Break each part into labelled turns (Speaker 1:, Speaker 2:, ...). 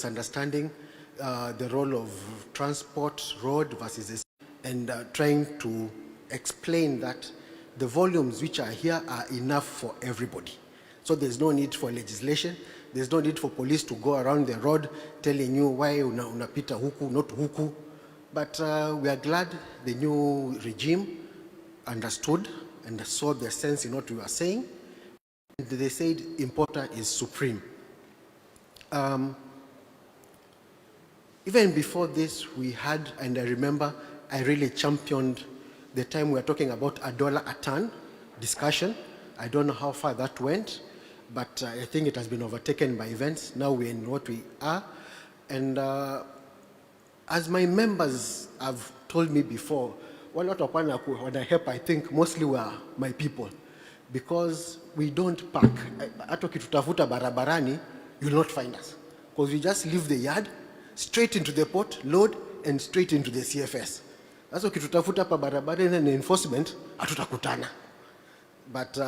Speaker 1: understanding the role of transport, road versus, and trying to explain that the volumes which are here are enough for everybody. So there's no need for legislation. There's no need for police to go around the road telling you why unapita huku, not huku. But we are glad the new regime understood and saw the sense in what we were saying. And they said importer is supreme. Even before this, we had, and I remember I really championed the time we were talking about $1 a ton discussion. I don't know how far that went, but I think it has been overtaken by events. Now we're in what we are. And as my members have told me before, one lot of when I help, I think mostly were my people, because we don't park. Hata ukitutafuta barabarani, you'll not find us, because we just leave the yard, straight into the port, load, and straight into the CFS. That's what ukitutafuta hapa barabarani and enforcement, hatutakutana. But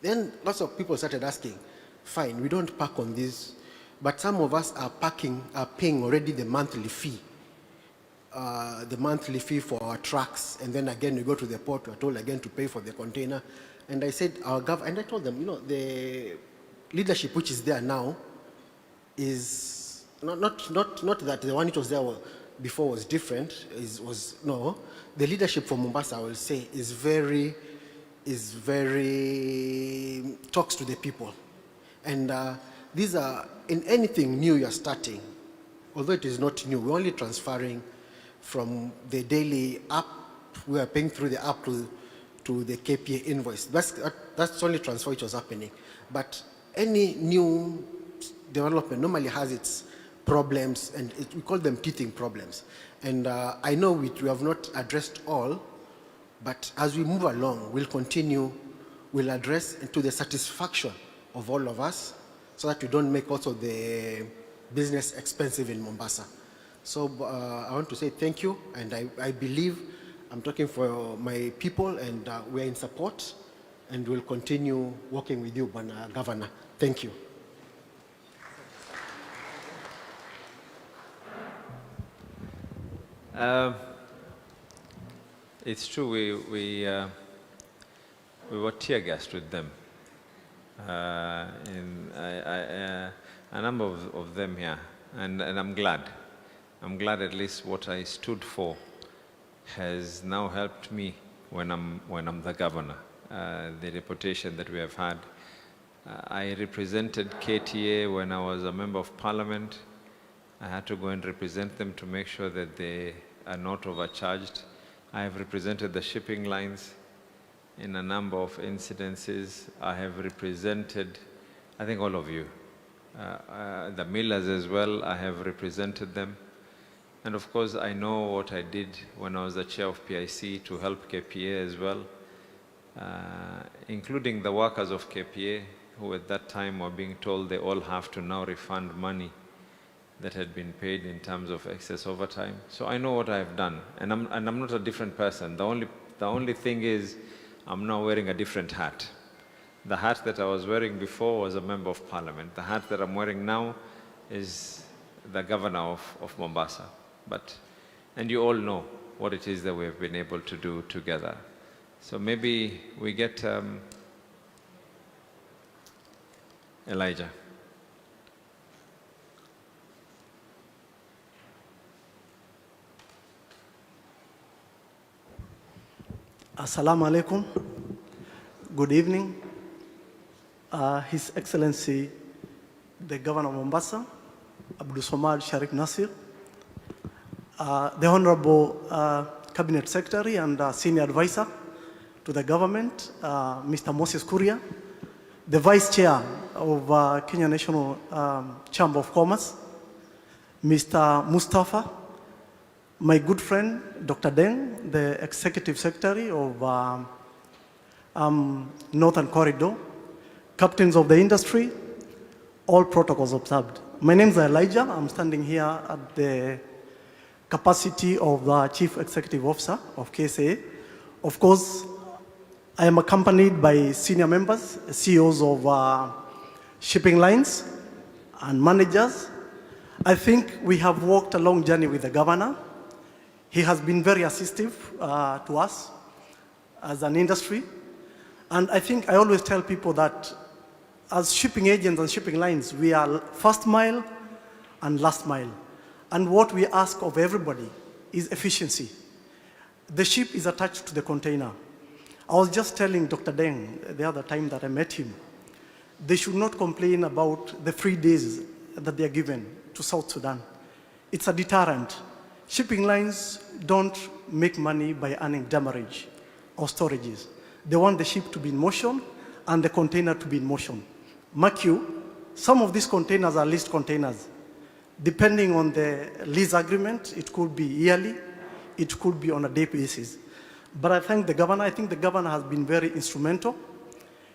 Speaker 1: then lots of people started asking, fine, we don't park on this, but some of us are paying already the monthly fee. The monthly fee for our trucks, and then again we go to the port, we're told again to pay for the container. And I said, and I told them, the leadership which is there now is not that the one which was there before was different, no. The leadership for Mombasa, I will say, is very talks to the people. And these are, in anything new you're starting, although it is not new, we're only transferring from the daily app, we are paying through the app to the KPA invoice. That's only transfer which was happening. But any new development normally has its problems, and we call them teething problems. And I know we have not addressed all, but as we move along, we'll address to the satisfaction of all of us, so that we don't make also the business expensive in Mombasa. So I want to say thank you, and I believe I'm talking for my people, and we're in support, and we'll continue working with you, Governor. Thank you.
Speaker 2: It's true, we were tear-gassed with them. A number of them here, and I'm glad. I'm glad at least what I stood for has now helped me when I'm the governor. The reputation that we have had. I represented KTA when I was a member of parliament. I had to go and represent them to make sure that they are not overcharged. I have represented the shipping lines in a number of incidences. I have represented, I think, all of you. The millers as well, I have represented them. And of course, I know what I did when I was the chair of PIC to help KPA as well, including the workers of KPA, who at that time were being told they all have to now refund money that had been paid in terms of excess overtime. So I know what I've done, and I'm not a different person. The only thing is, I'm now wearing a different hat. The hat that I was wearing before was a member of parliament. The hat that I'm wearing now is the governor of Mombasa. And you all know what it is that we have been able to do together. So maybe we get Elijah.
Speaker 3: Assalamu alaikum. Good evening. His Excellency, the Governor of Mombasa, Abdul Somad Sharif Nasir, the Honorable Cabinet Secretary and Senior Advisor to the Government, Mr. Moses Kuria, the Vice Chair of Kenya National Chamber of Commerce, Mr. Mustafa, my good friend, Dr. Deng, the Executive Secretary of Northern Corridor, captains of the industry, all protocols observed. My name is Elijah. I'm standing here at the capacity of the Chief Executive Officer of KSA. Of course, I am accompanied by senior members, CEOs of shipping lines, and managers. I think we have walked a long journey with the governor. He has been very assistive to us as an industry. And I think I always tell people that as shipping agents and shipping lines, we are first mile and last mile. And what we ask of everybody is efficiency. The ship is attached to the container. I was just telling Dr. Deng the other time that I met him, they should not complain about the 3 days that they are given to South Sudan. It's a deterrent. Shipping lines don't make money by earning demurrage or storages. They want the ship to be in motion and the container to be in motion. Mark you, some of these containers are leased containers. Depending on the lease agreement, it could be yearly, it could be on a day basis. But I thank the governor. I think the governor has been very instrumental.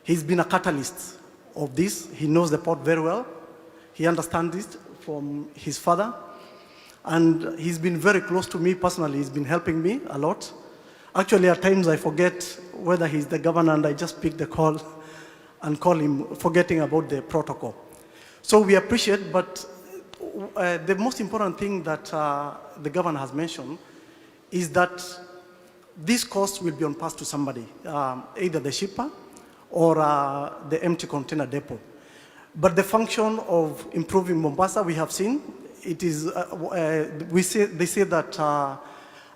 Speaker 3: He's been a catalyst of this. He knows the port very well. He understands it from his father. And he's been very close to me personally. He's been helping me a lot. Actually, at times I forget whether he's the governor and I just pick the call and call him, forgetting about the protocol. So we appreciate, but the most important thing that the governor has mentioned is that this cost will be on pass to somebody, either the shipper or the empty container depot. But the function of improving Mombasa, we have seen, it is, they say that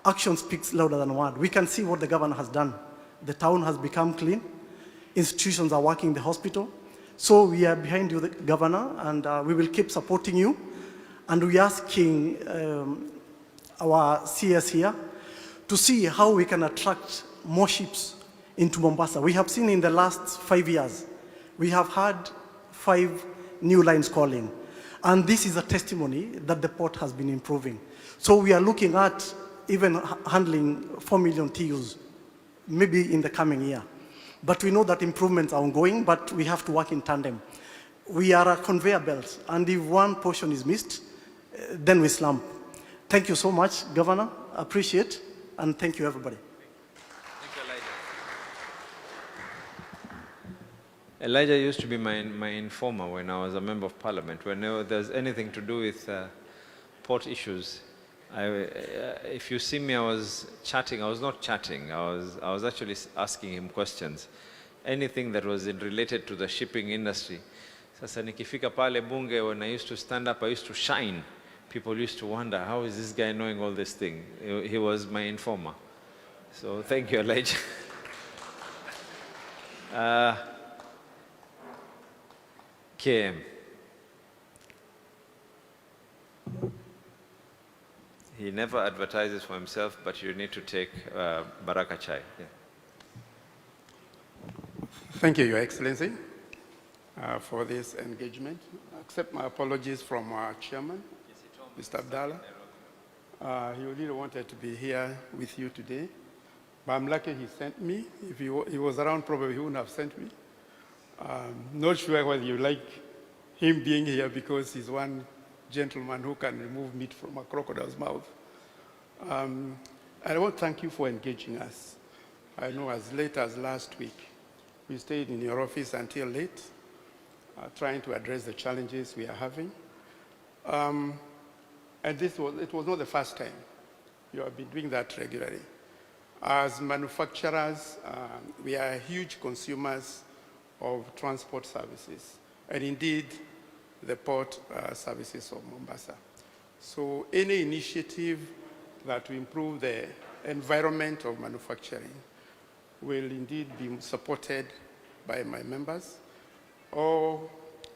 Speaker 3: action speaks louder than word. We can see what the governor has done. The town has become clean. Institutions are working, the hospital. So we are behind you, the governor, and we will keep supporting you. And we are asking our CS here to see how we can attract more ships into Mombasa. We have seen in the last 5 years, we have had 5 new lines calling. And this is a testimony that the port has been improving. So we are looking at even handling 4 million TEUs, maybe in the coming year. But we know that improvements are ongoing, but we have to work in tandem. We are a conveyor belt, and if one portion is missed, then we slump. Thank you so much, Governor. Appreciate, and thank you, everybody.
Speaker 2: Thank you, Elijah. Elijah used to be my informer when I was a member of parliament. Whenever there's anything to do with port issues, if you see me, I was chatting. I was not chatting. I was actually asking him questions. Anything that was related to the shipping industry. Sasa nikifika pale bunge, when I used to stand up, I used to shine. People used to wonder, how is this guy knowing all this thing? He was my informer. So thank you, Elijah. KM. He never advertises for himself, but you need to take Baraka Chai. Yeah.
Speaker 4: Thank you, Your Excellency, for this engagement. I accept my apologies from our chairman, Mr. Abdallah. He really wanted to be here with you today, but I'm lucky he sent me. If he was around, probably he wouldn't have sent me. Not sure whether you like him being here because he's one gentleman who can remove meat from a crocodile's mouth. I want to thank you for engaging us. I know as late as last week, we stayed in your office until late, trying to address the challenges we are having. And it was not the first time. You have been doing that regularly. As manufacturers, we are huge consumers of transport services, and indeed, the port services of Mombasa. So any initiative that will improve the environment of manufacturing will indeed be supported by my members. All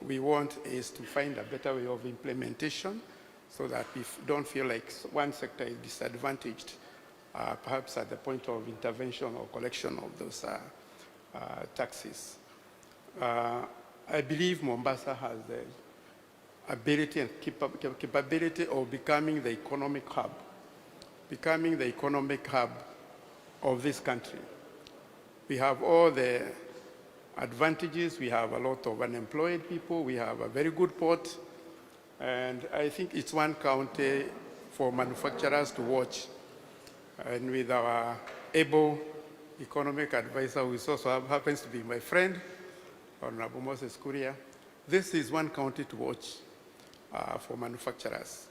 Speaker 4: we want is to find a better way of implementation so that we don't feel like one sector is disadvantaged, perhaps at the point of intervention or collection of those taxes. I believe Mombasa has the ability and capability of becoming the economic hub of this country. We have all the advantages. We have a lot of unemployed people. We have a very good port. And I think it's one county for manufacturers to watch. And with our able economic advisor, who also happens to be my friend, Honorable Moses Kuria, this is one county to watch. for manufacturers.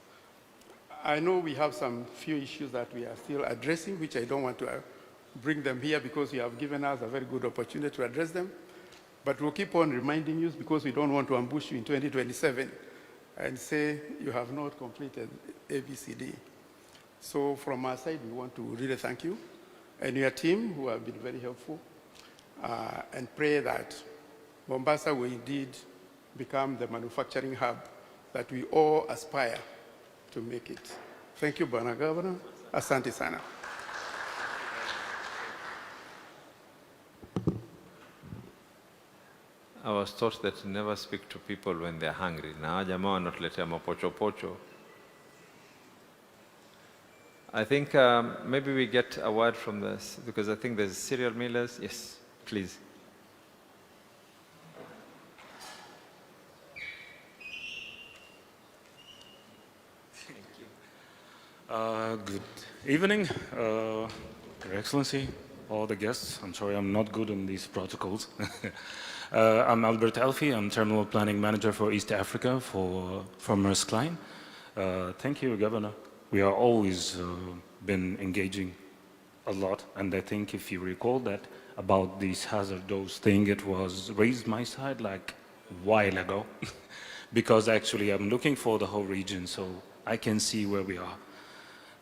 Speaker 4: I know we have some few issues that we are still addressing, which I don't want to bring them here because you have given us a very good opportunity to address them. But we'll keep on reminding you because we don't want to ambush you in 2027 and say you have not completed ABCD. So from our side, we want to really thank you and your team who have been very helpful and pray that Mombasa will indeed become the manufacturing hub that we all aspire to make it. Thank you, Bwana Governor. Asante sana.
Speaker 2: I was taught that you never speak to people when they're hungry. Na jamaa wanatuletea mapochopocho. I think maybe we get a word from this, because I think there's cereal millers. Yes, please.
Speaker 5: Good evening, Your Excellency, all the guests. I'm sorry I'm not good on these protocols. I'm Albert Elfi. I'm Terminal Planning Manager for East Africa for Maersk Line. Thank you, Governor. We are always been engaging a lot, and I think if you recall that about this hazardous thing, it was raised my side like a while ago, because actually I'm looking for the whole region so I can see where we are.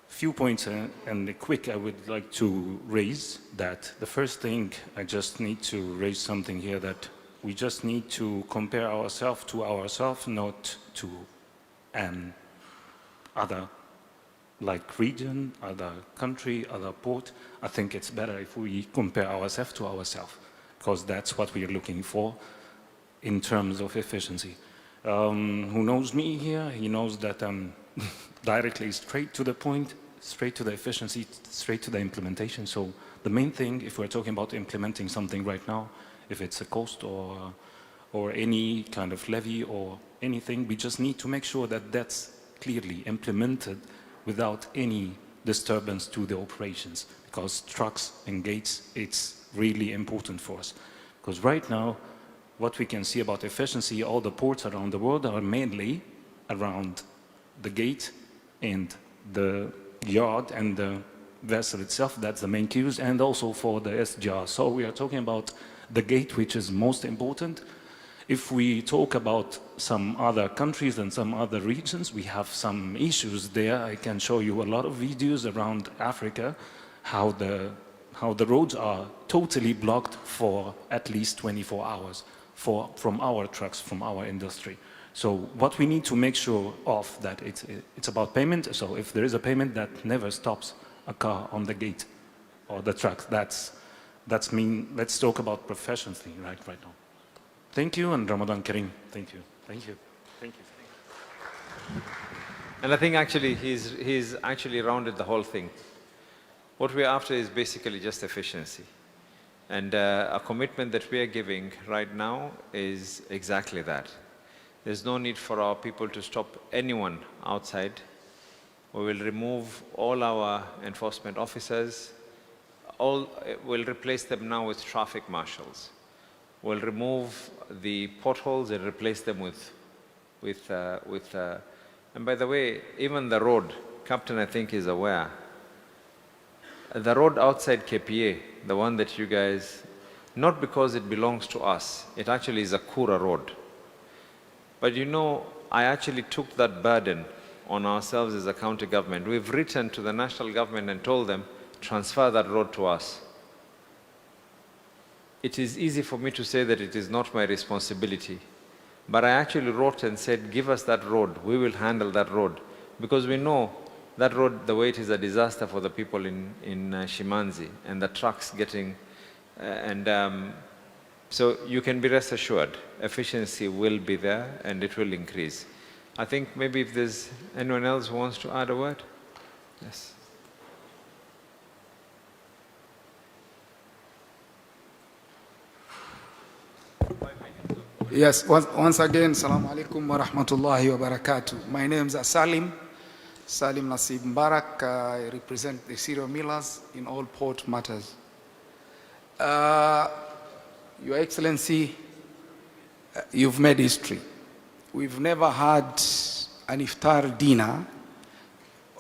Speaker 5: Few points and quick I would like to raise that. The first thing, I just need to raise something here, that we just need to compare ourselves to ourselves, not to an other like region, other country, other port. I think it's better if we compare ourselves to ourselves, because that's what we are looking for in terms of efficiency. Who knows me here, he knows that I'm directly straight to the point, straight to the efficiency, straight to the implementation. So the main thing, if we're talking about implementing something right now, if it's a cost or any kind of levy or anything, we just need to make sure that that's clearly implemented without any disturbance to the operations, because trucks and gates, it's really important for us. Because right now, what we can see about efficiency, all the ports around the world are mainly around the gate and the yard and the vessel itself. That's the main queues, and also for the SGR. So we are talking about the gate, which is most important. If we talk about some other countries and some other regions, we have some issues there. I can show you a lot of videos around Africa, how the roads are totally blocked for at least 24 hours from our trucks, from our industry. So what we need to make sure of that it's about payment. So if there is a payment that never stops a car on the gate or the truck, that's mean. Let's talk about professionally right now. Thank you, and Ramadan Kareem. Thank you. Thank you. Thank you.
Speaker 2: And I think actually he's actually rounded the whole thing. What we're after is basically just efficiency. And a commitment that we are giving right now is exactly that. There's no need for our people to stop anyone outside. We will remove all our enforcement officers. We'll replace them now with traffic marshals. We'll remove the potholes and replace them and by the way, even the road, Captain I think is aware, the road outside KPA, the one that you guys, not because it belongs to us, it actually is a Kura road. But you know, I actually took that burden on ourselves as a county government. We've written to the national government and told them, transfer that road to us. It is easy for me to say that it is not my responsibility. But I actually wrote and said, give us that road, we will handle that road. Because we know that road, the way it is a disaster for the people in Shimanzi and the trucks getting, so you can be rest assured, efficiency will be there and it will increase. I think maybe if there's anyone else who wants to add a word? Yes.
Speaker 6: Yes, once again, Assalamu alaikum wa rahmatullahi wa barakatuh. My name is Salim Nasib Mbarak. I represent the cereal millers in all port matters. Your Excellency, you've made history. We've never had an Iftar dinner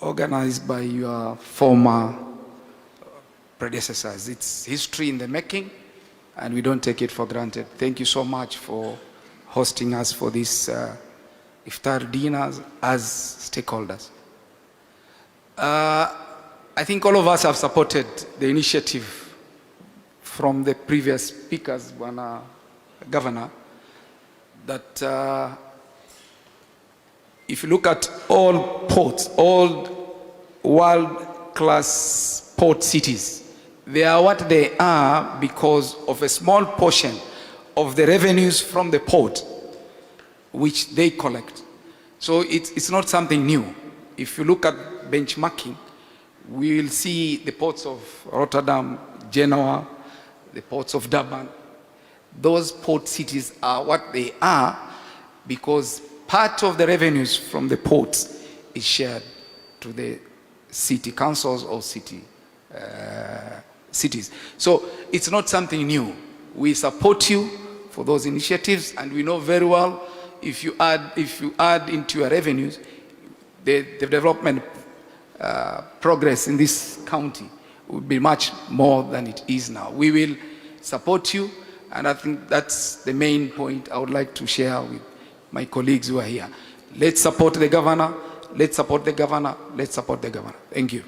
Speaker 6: organized by your former predecessors. It's history in the making, and we don't take it for granted. Thank you so much for hosting us for this Iftar dinners as stakeholders. I think all of us have supported the initiative from the previous speakers, Governor, that if you look at all ports, all world-class port cities, they are what they are because of a small portion of the revenues from the port which they collect. So it's not something new. If you look at benchmarking, we will see the ports of Rotterdam, Genoa, the ports of Durban. Those port cities are what they are because part of the revenues from the ports is shared to the city councils or cities. So it's not something new. We support you for those initiatives, and we know very well if you add into your revenues, the development progress in this county will be much more than it is now. We will support you, and I think that's the main point I would like to share with my colleagues who are here. Let's support the governor. Let's support the governor. Let's support the governor. Thank you.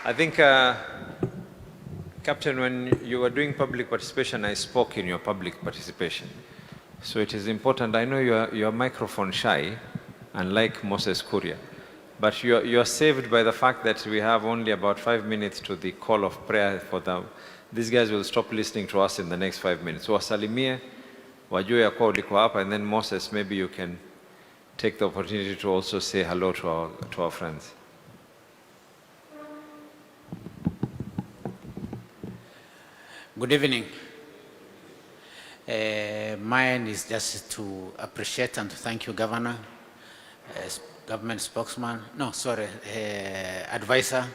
Speaker 2: I think, Captain, when you were doing public participation, I spoke in your public participation. So it is important. I know you're microphone shy, unlike Moses Kuria, but you're saved by the fact that we have only about 5 minutes to the call of prayer for them. These guys will stop listening to us in the next 5 minutes. So wasalimie, wajue ya kuwa ulikuwa hapa, and then Moses, maybe you can take the opportunity to also say hello to our friends.
Speaker 7: Good evening. Mine is just to appreciate and to thank you, Governor, government spokesman, advisor,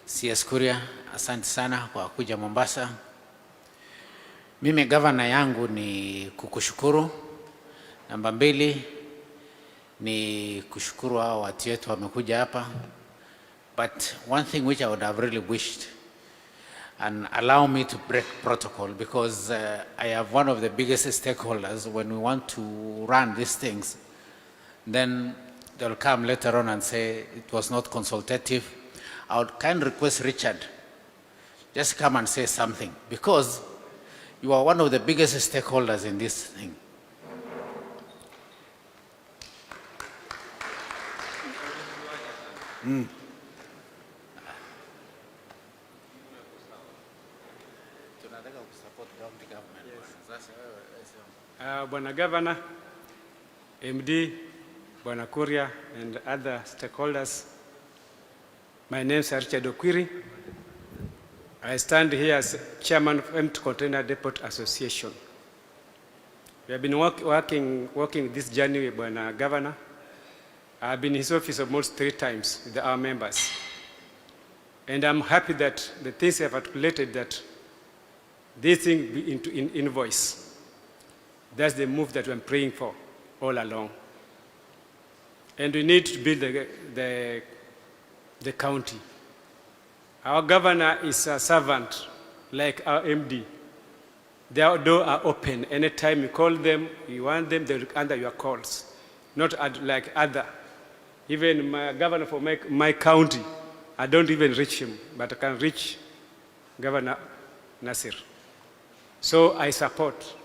Speaker 7: CS Kuria, asante sana kwa kuja Mombasa. Mimi governor yangu ni kukushukuru. Namba 2 ni kushukuru hao watu wetu wamekuja hapa. But one thing which I would have really wished, and allow me to break protocol, because I have one of the biggest stakeholders. When we want to run these things, then they'll come later on and say it was not consultative. I would kind of request Richard, just come and say something, because you are one of the biggest stakeholders in this thing.
Speaker 8: Bwana Governor, MD, Bwana Kuria, and other stakeholders, my name is Richard Okwiri. I stand here as Chairman of Empty Container Depot Association. We have been working this journey with Bwana Governor. I have been in his office almost 3 times with our members. And I'm happy that the things have articulated that this thing be into invoice. That's the move that I'm praying for all along. And we need to build the county. Our governor is a servant like our MD. Their doors are open. Anytime you call them, you want them, they'll answer your calls. Not like other. Even my governor for my county, I don't even reach him, but I can reach Governor Nasir. So I support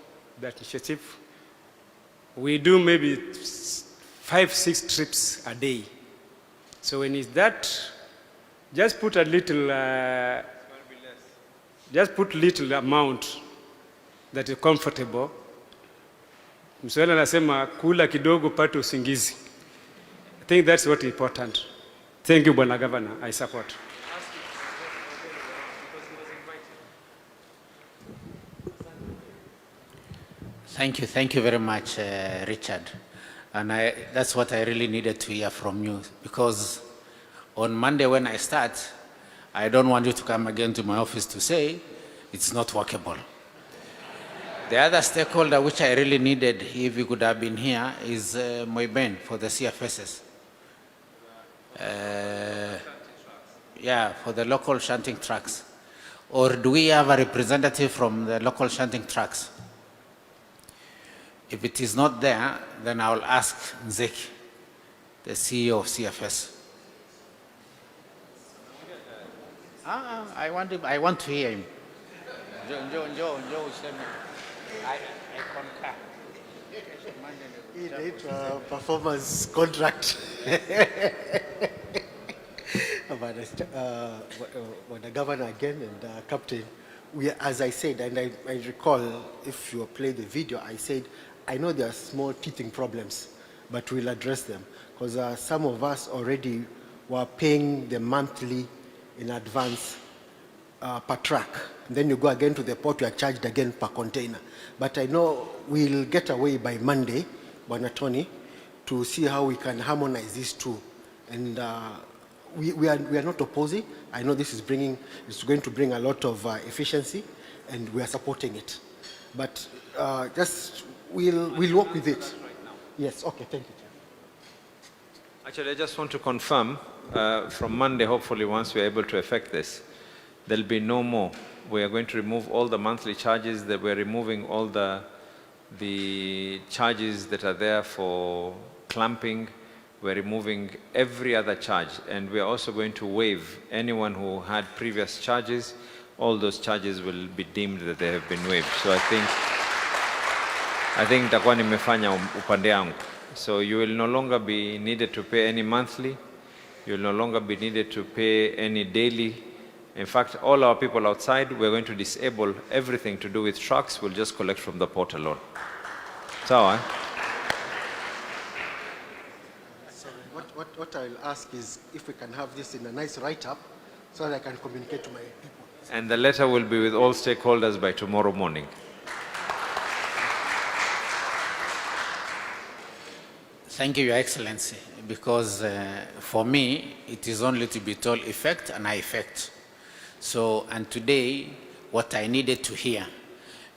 Speaker 8: that initiative. We do maybe 5-6 trips a day. So when it's that, just put a little, just put little amount that is comfortable. Mswahili anasema kula kidogo pate usingizi. I think that's what is important. Thank you, Bwana Governor. I support.
Speaker 7: Thank you very much, Richard. And that's what I really needed to hear from you, because on Monday when I start, I don't want you to come again to my office to say it's not workable. The other stakeholder which I really needed, if he could have been here, is Moiben for the CFSs. Yeah, for the local shunting trucks. Or do we have a representative from the local shunting trucks? If it is not there, then I will ask Nzeki, the CEO of CFS. I want to hear him. Joe, I concur.
Speaker 1: Inaitwa performance contract. But the governor again and captain, as I said, and I recall, if you play the video, I said, I know there are small teething problems, but we'll address them. Because some of us already were paying the monthly in advance per truck. And then you go again to the port, you are charged again per container. But I know we'll get away by Monday, Bwana Tony, to see how we can harmonize these two. And we are not opposing. I know this is it's going to bring a lot of efficiency, and we are supporting it. But we'll work with it. Yes, okay, thank you.
Speaker 2: Actually, I just want to confirm, from Monday, hopefully, once we are able to effect this, there'll be no more. We are going to remove all the monthly charges, that we're removing all the charges that are there for clamping. We're removing every other charge, and we're also going to waive anyone who had previous charges. All those charges will be deemed that they have been waived. So I think nitakuwa nimefanya upande yangu. So you will no longer be needed to pay any monthly. You will no longer be needed to pay any daily. In fact, all our people outside, we're going to disable everything to do with trucks. We'll just collect from the port alone. Sawa?
Speaker 1: What I'll ask is if we can have this in a nice write-up so that I can communicate to my people.
Speaker 2: And the letter will be with all stakeholders by tomorrow morning.
Speaker 7: Thank you, Your Excellency, because for me, it is only to be told effect and I effect. So, and today, what I needed to hear,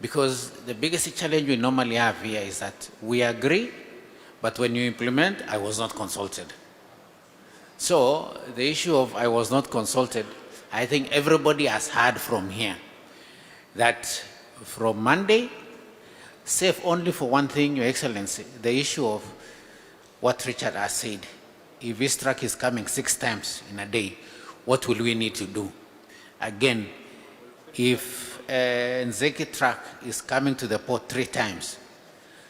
Speaker 7: because the biggest challenge we normally have here is that we agree, but when you implement, I was not consulted. So, the issue of I was not consulted, I think everybody has heard from here that from Monday, save only for one thing, Your Excellency, the issue of what Richard has said. If this truck is coming 6 times in a day, what will we need to do? Again, if a Nzeki truck is coming to the port 3 times,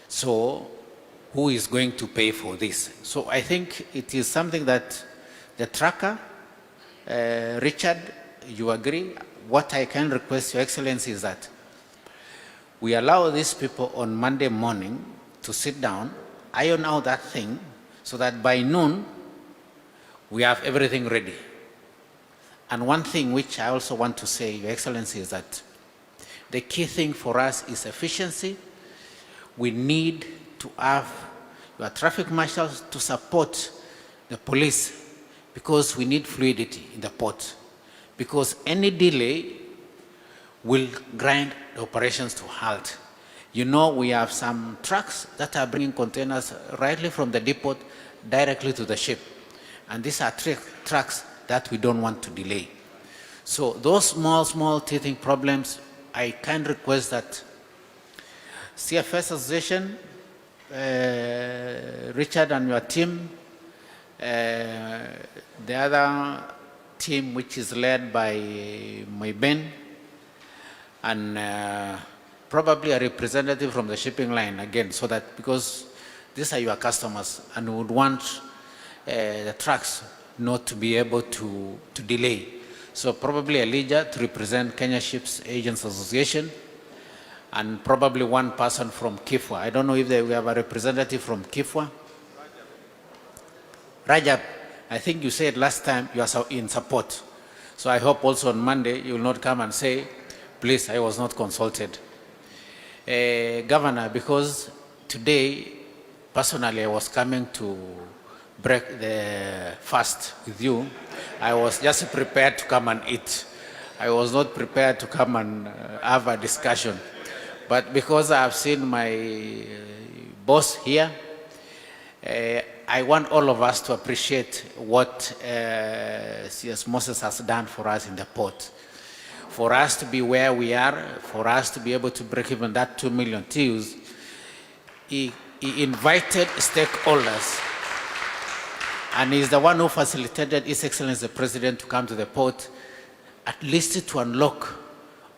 Speaker 7: so who is going to pay for this? So I think it is something that the trucker, Richard, you agree? What I can request, Your Excellency, is that we allow these people on Monday morning to sit down, iron out that thing, so that by noon, we have everything ready. And one thing which I also want to say, Your Excellency, is that the key thing for us is efficiency. We need to have your traffic marshals to support the police, because we need fluidity in the port. Because any delay will grind the operations to halt. You know, we have some trucks that are bringing containers rightly from the depot directly to the ship. And these are trucks that we don't want to delay. So those small teething problems, I can request that CFS Association, Richard and your team, the other team which is led by Moiben, and probably a representative from the shipping line again, so that, because these are your customers and we would want the trucks not to be able to delay. So probably Elijah to represent Kenya Ships Agents Association, and probably one person from Kifwa. I don't know if we have a representative from Kifwa. Rajab, I think you said last time you are in support. So I hope also on Monday you will not come and say, please, I was not consulted. Governor, because today, personally, I was coming to break the fast with you. I was just prepared to come and eat. I was not prepared to come and have a discussion. But because I've seen my boss here, I want all of us to appreciate what CS Moses has done for us in the port. For us to be where we are, for us to be able to break even that 2 million TEUs, he invited stakeholders, and he's the one who facilitated His Excellency the President to come to the port, at least to unlock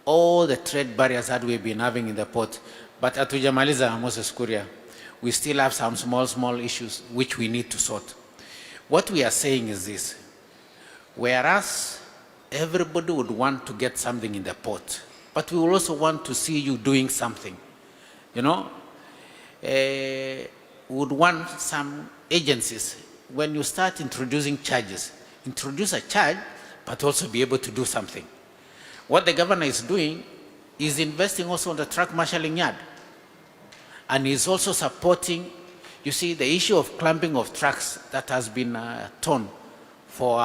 Speaker 7: all the trade barriers that we've been having in the port. But hatujamaliza, Moses Kuria. We still have some small issues which we need to sort. What we are saying is this: whereas everybody would want to get something in the port, but we will also want to see you doing something. You know, would want some agencies, when you start introducing charges, introduce a charge, but also be able to do something. What the governor is doing is investing also on the truck marshalling yard. And he's also supporting, you see, the issue of clamping of trucks that has been torn for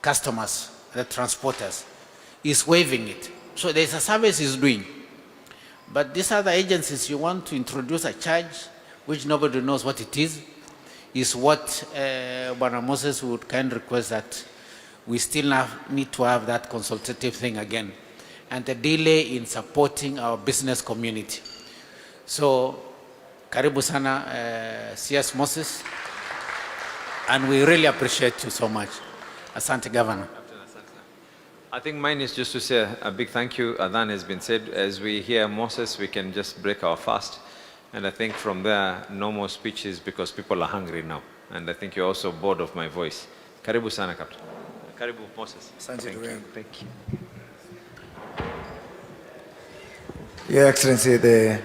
Speaker 7: customers, the transporters. He's waiving it. So there's a service he's doing. But these other agencies, you want to introduce a charge which nobody knows what it is what Bwana Moses would kind of request that we still need to have that consultative thing again, and the delay in supporting our business community. So, karibu sana CS Moses, and we really appreciate you so much. Asante, Governor.
Speaker 2: I think mine is just to say a big thank you. Adhan has been said. As we hear Moses, we can just break our fast. And I think from there, no more speeches because people are hungry now. And I think you're also bored of my voice. Karibu sana, Captain. Karibu, Moses. Thank you. Thank you.
Speaker 9: Your Excellency, the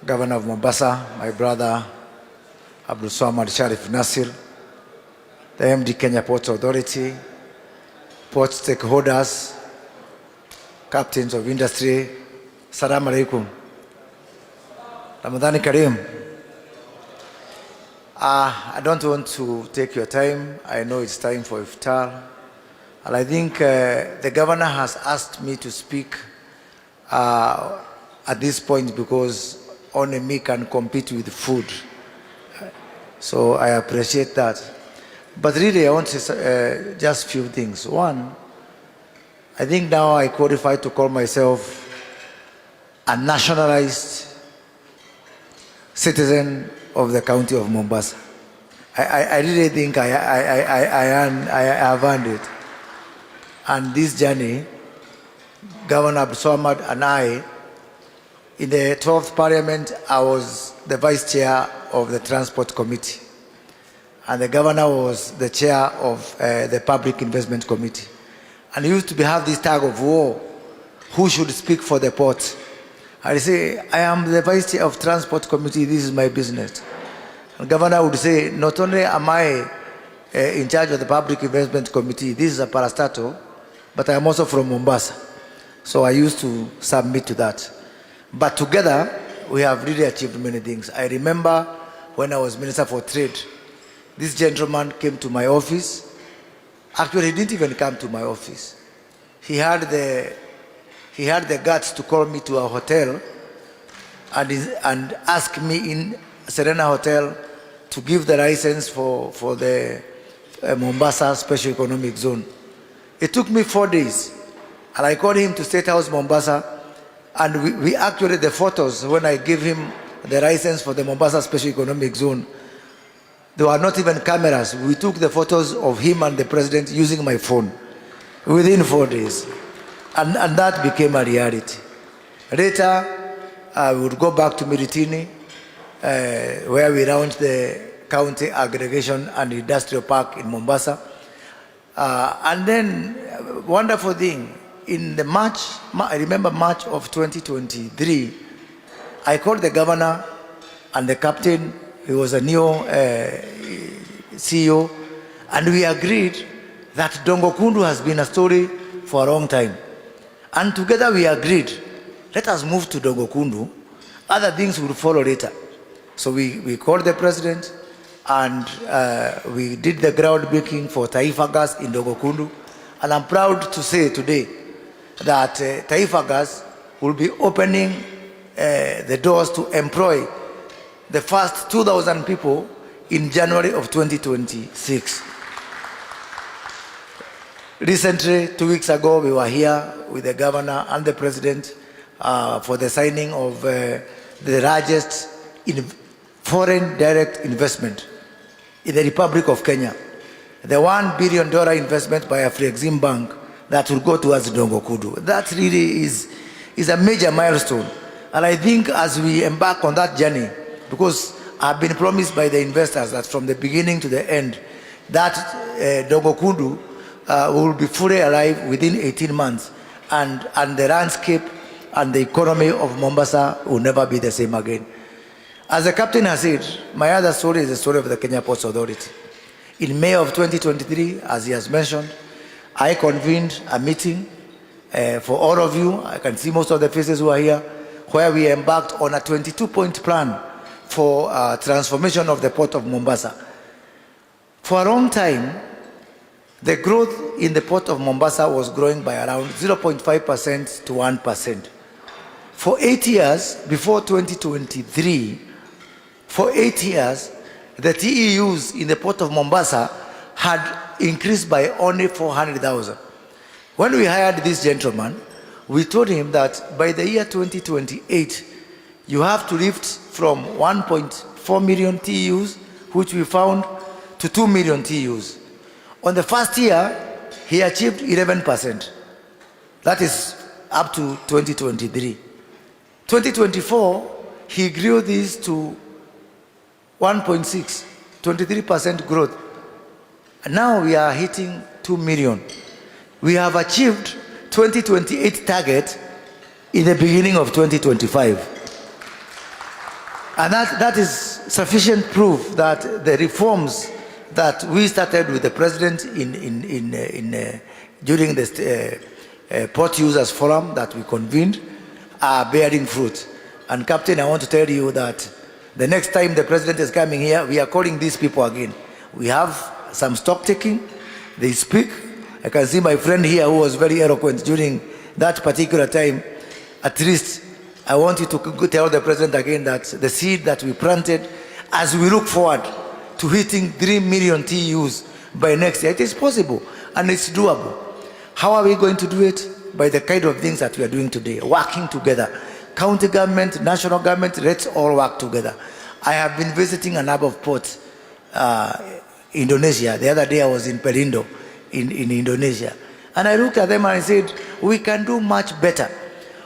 Speaker 9: Governor of Mombasa, my brother Abdul Swamad Sharif Nasir, the MD Kenya Ports Authority, port stakeholders, captains of industry, Assalamu alaikum. Ramadhani Karim. I don't want to take your time. I know it's time for Iftar. And I think the governor has asked me to speak at this point because only me can compete with food. So I appreciate that. But really I want to say just a few things. One, I think now I qualify to call myself a nationalized citizen of the county of Mombasa. I really think I have earned it. And this journey, Governor Abdul Swamad and I, in the 12th Parliament, I was the Vice Chair of the Transport Committee. And the Governor was the Chair of the Public Investment Committee. And he used to have this tug of war, who should speak for the port? I say, I am the Vice Chair of Transport Committee, this is my business. And Governor would say, not only am I in charge of the Public Investment Committee, this is a parastatal, but I am also from Mombasa. So I used to submit to that. But together, we have really achieved many things. I remember when I was Minister for Trade, this gentleman came to my office. Actually, he didn't even come to my office. He had the guts to call me to a hotel and ask me in Serena Hotel to give the license for the Mombasa Special Economic Zone. It took me 4 days, and I called him to State House Mombasa, and we actually, the photos, when I gave him the license for the Mombasa Special Economic Zone, there were not even cameras. We took the photos of him and the president using my phone within 4 days. And that became a reality. Later, we would go back to Miritini, where we launched the County Aggregation and Industrial Park in Mombasa. And then, wonderful thing, in the I remember March of 2023, I called the governor and the captain. He was a new CEO, and we agreed that Dongokundu has been a story for a long time. And together we agreed, let us move to Dongokundu. Other things will follow later. So we called the president, and we did the groundbreaking for Taifa Gas in Dongokundu. And I'm proud to say today that Taifa Gas will be opening the doors to employ the first 2,000 people in January of 2026. Recently, 2 weeks ago, we were here with the governor and the president for the signing of the largest foreign direct investment in the Republic of Kenya. The $1 billion investment by Afrexim Bank that will go towards Dongo Kudu. That really is a major milestone. And I think as we embark on that journey, because I've been promised by the investors that from the beginning to the end, that Dongo Kudu will be fully alive within 18 months, and the landscape and the economy of Mombasa will never be the same again. As the captain has said, my other story is the story of the Kenya Ports Authority. In May of 2023, as he has mentioned, I convened a meeting for all of you. I can see most of the faces who are here, where we embarked on a 22-point plan for transformation of the port of Mombasa. For a long time, the growth in the port of Mombasa was growing by around 0.5% to 1%. For 8 years, before 2023, for 8 years, the TEUs in the port of Mombasa had increased by only 400,000. When we hired this gentleman, we told him that by the year 2028, you have to lift from 1.4 million TEUs, which we found, to 2 million TEUs. On the first year, he achieved 11%. That is up to 2023. 2024, he grew this to 1.6, 23% growth. And now we are hitting 2 million. We have achieved 2028 target in the beginning of 2025. And that is sufficient proof that the reforms that we started with the president during the Port Users Forum that we convened are bearing fruit. And Captain, I want to tell you that the next time the president is coming here, we are calling these people again. We have some stock taking, they speak. I can see my friend here who was very eloquent during that particular time. At least I want you to tell the president again that the seed that we planted, as we look forward to hitting 3 million TEUs by next year, it is possible and it's doable. How are we going to do it? By the kind of things that we are doing today, working together. County government, national government, let's all work together. I have been visiting a number of ports, Indonesia. The other day I was in Pelindo, in Indonesia. And I looked at them and I said, we can do much better.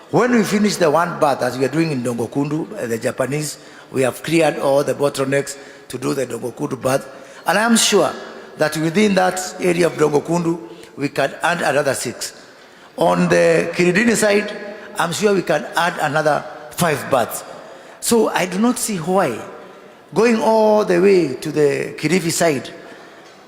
Speaker 9: When we finish the one berth, as we are doing in Dongo Kundu, the Japanese, we have cleared all the bottlenecks to do the Dongo Kundu berth. And I am sure that within that area of Dongo Kundu, we can add another 6. On the Kiridini side, I'm sure we can add another 5 berths. So I do not see why, going all the way to the Kilifi side,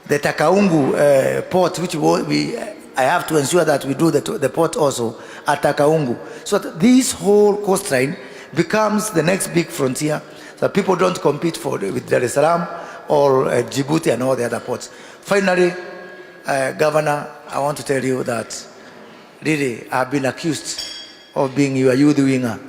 Speaker 9: the Takaungu port, which I have to ensure that we do the port also at Takaungu. So that this whole coastline becomes the next big frontier, so that people don't compete with Dar es Salaam or Djibouti and all the other ports. Finally, Governor, I want to tell you that really I've been accused of being your youth winger.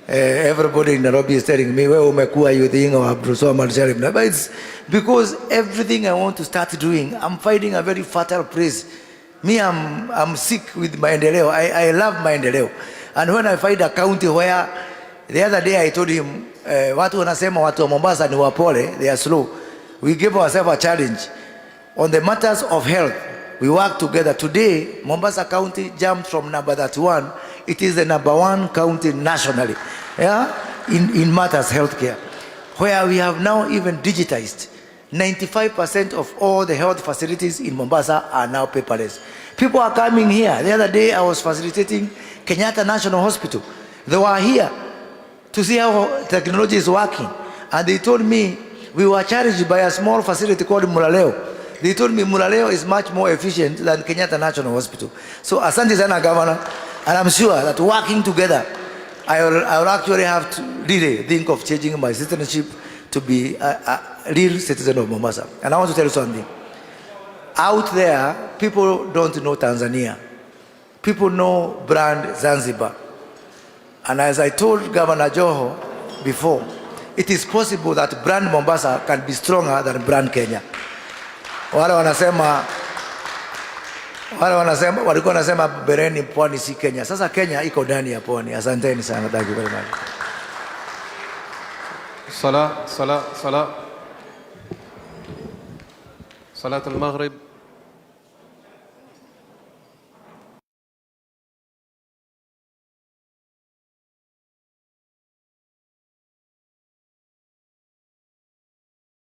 Speaker 9: Everybody in Nairobi is telling me, where umekuwa youth winger of Abdulswamad Sharif? But it's because everything I want to start doing, I'm finding a very fertile place. Me, I'm sick with maendeleo. I love maendeleo. And when I find a county where, the other day I told him, watu wanasema watu wa Mombasa ni wapole, they are slow. We give ourselves a challenge. On the matters of health, we work together. Today, Mombasa County jumped from number 31. It is the number 1 county nationally, yeah, in matters healthcare, where we have now even digitized. 95% of all the health facilities in Mombasa are now paperless. People are coming here. The other day I was facilitating Kenyatta National Hospital. They were here to see how technology is working. And they told me, we were challenged by a small facility called Mulaleo. They told me Mulaleo is much more efficient than Kenyatta National Hospital. So asante sana, Governor. And I'm sure that working together, I will actually have to really think of changing my citizenship to be a real citizen of Mombasa. And I want to tell you something. Out there, people don't know Tanzania. People know brand Zanzibar. And as I told Governor Joho before, it is possible that brand Mombasa can be stronger than brand Kenya. Wale walikuwa wanasema bereni pwani si Kenya. Sasa Kenya iko ndani ya pwani. Asanteni sana. Thank you very much.
Speaker 10: صلاة المغرب.